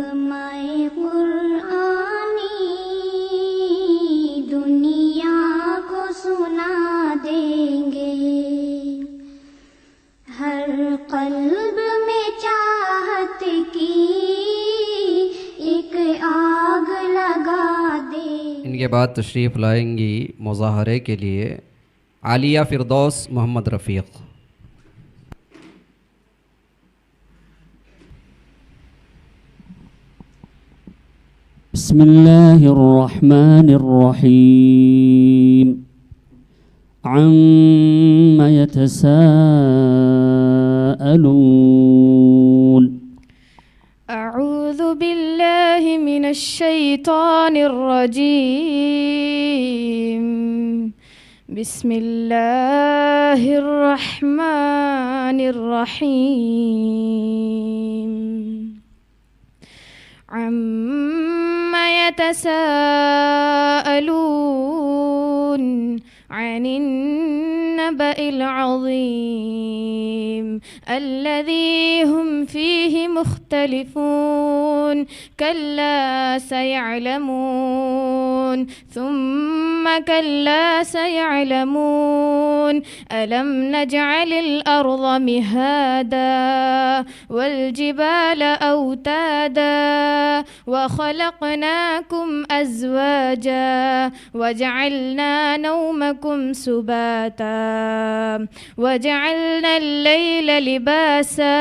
नगमाए कुरानी दुनिया को सुना देंगे। हर कल्ब में चाहत की एक आग लगा दे। इनके बाद तशरीफ़ लाएंगी मुज़ाहरे के लिए आलिया फ़िरदौस मोहम्मद रफ़ीक़। बिस्मिल्लाहिर्रहमानिर्रहीम। अम्मा यतसाअलून। अऊज़ु बिल्लाहि मिनश शैतानिर रजीम। बिस्मिल्लाहिर रहमानिर रहीम। अम्मा यतसाअलून अनिन नबइल अज़ीम अल्लज़ी हुम फ़ीहि मुख्तलिफ़ून कल्ला सयअलमून सुम्मा कल्ला सयअलमून अलम नजअलिल अर्ज़ मिहादा वल जिबाल औतादा व खलक़नाकुम अज़वाजा वजअलना नौमकुम सुबाता वजअलना अल-लैल लिबासा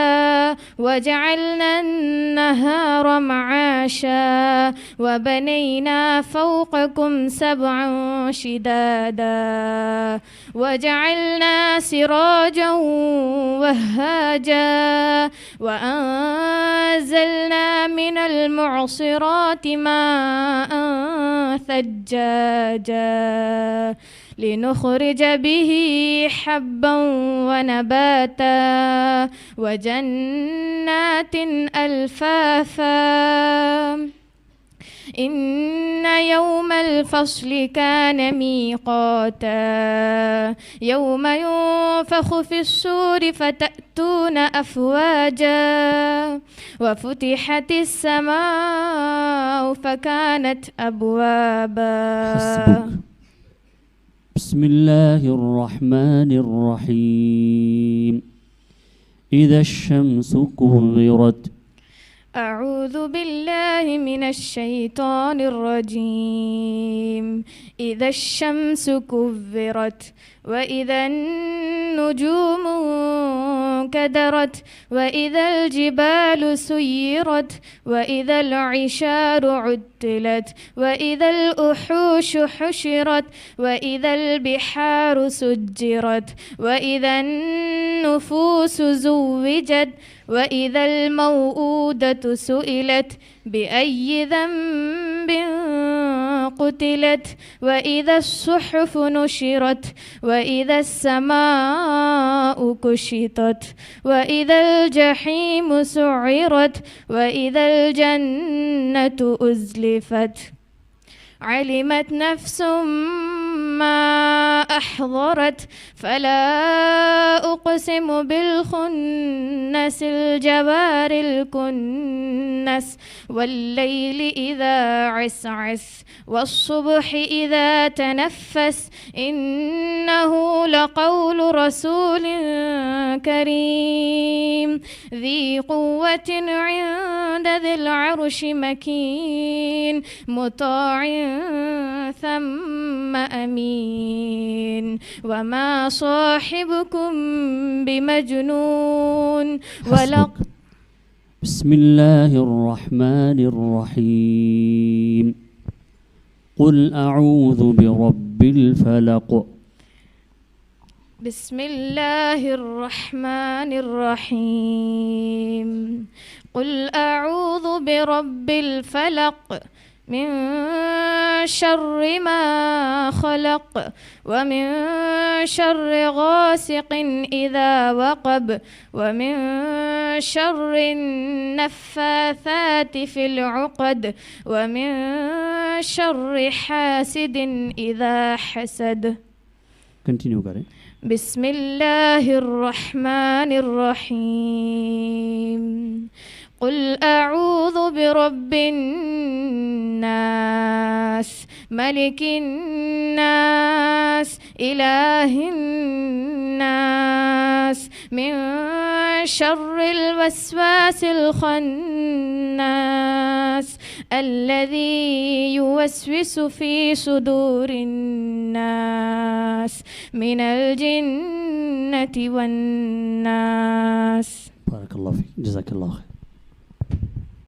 वजअलना अन-नहार मआशा वबनैना फौक़कुम सबअन शिदादा वजअलना सिराजन वहाजा वअंज़लना मिनल मुअसिराति माअन थज्जाजा लिनुख़रिज बिही हब्बन व नबाता व जन्नातिन अल्फ़ाफ़ा इन्न यौमल फ़स्लि कान मीक़ाता यौम युन्फ़ख़ु फ़िस्सूरि फ़तअतून अफ़वाजा व फ़ुतिहतिस समाउ फ़कानत अबवाबा। बिस्मिल्लाहिर्रहमानिर्रहीम। इज़ा अश-शम्सु कुव्विरत। अऊज़ु बिल्लाहि मिनश शैतानिर रजीम। इज़ा अश-शम्सु कुव्विरत व इज़न नुजूमु कदरत व इज़ल जिबालु सुय्यिरत व इज़ल इशारु उत्तिलत व इज़ल उहूशु हुशिरत व इज़ल बिहारु सुज्जिरत व इज़न नुफूसु ज़ुव्विजत व इज़ल मौऊदतु सुइलत बिअय्यि ज़ंबिन क़ुतिलत व इज़ा अस्सुहुफ़ु नुशिरत व इज़ा अस्समाउ कुशितत व इज़ल जहीमु सुइरत व इज़ल जन्नतु उज़्लिफ़त। علمت نفس ما أحضرت فلا أقسم بالخنس الجوار الكنس والليل إذا عسعس والصبح إذا تنفس إنه لقول رسول كريم ذي قوة عند ذي العرش مكين مطاع ثم أمين وما صاحبكم بمجنون بسم الله الرحمن الرحيم. قل أعوذ برب الفلق. بسم الله الرحمن الرحيم. قل أعوذ برب الفلق من شر ما خلق ومن شر غاسق إذا وقب ومن شر النفاثات في العقد ومن شر حاسد إذا حسد. Continue करें. बिस्मिल्लाहिर्रहमानिर्रहीम। قل أعوذ برب الناس ملك الناس إله الناس من شر الوسواس الخناس الذي يوسوس في صدور الناس من الجنة والناس. بارك الله فيك، جزاك الله خير.